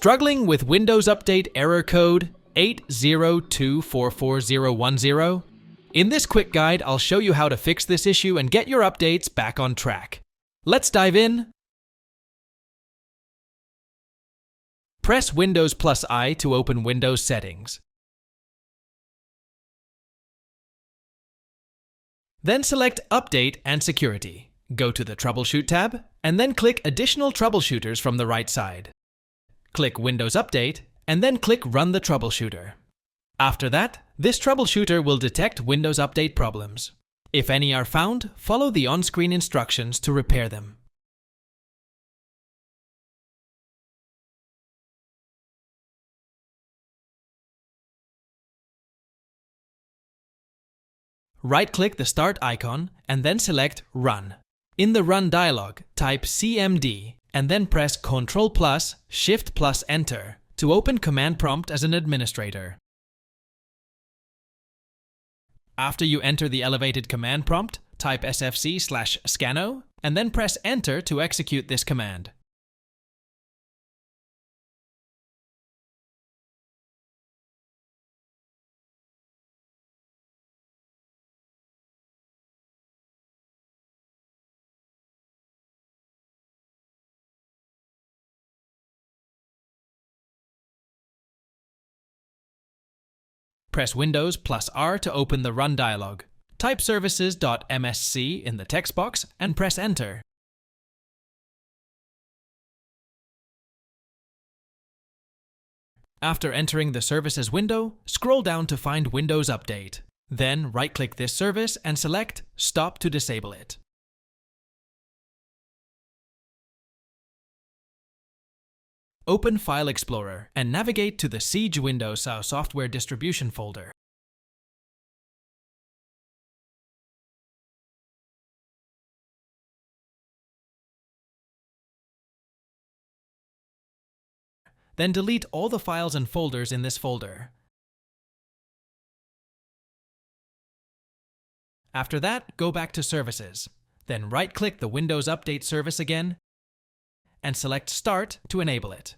Struggling with Windows Update error code 802444010? In this quick guide, I'll show you how to fix this issue and get your updates back on track. Let's dive in. Press Windows plus I to open Windows settings. Then select Update and Security. Go to the Troubleshoot tab, and then click Additional Troubleshooters from the right side. Click Windows Update, and then click Run the Troubleshooter. After that, this troubleshooter will detect Windows Update problems. If any are found, follow the on-screen instructions to repair them. Right-click the Start icon and then select Run. In the Run dialog, type CMD and then press Ctrl+, Shift+ Enter to open Command Prompt as an administrator. After you enter the elevated command prompt, type sfc/scano and then press Enter to execute this command. Press Windows plus R to open the Run dialog. Type services.msc in the text box and press Enter. After entering the Services window, scroll down to find Windows Update. Then right-click this service and select Stop to disable it. Open File Explorer and navigate to the Siege Windows Softwaredistribution folder. Then delete all the files and folders in this folder. After that, go back to Services. Then right-click the Windows Update service again and select Start to enable it.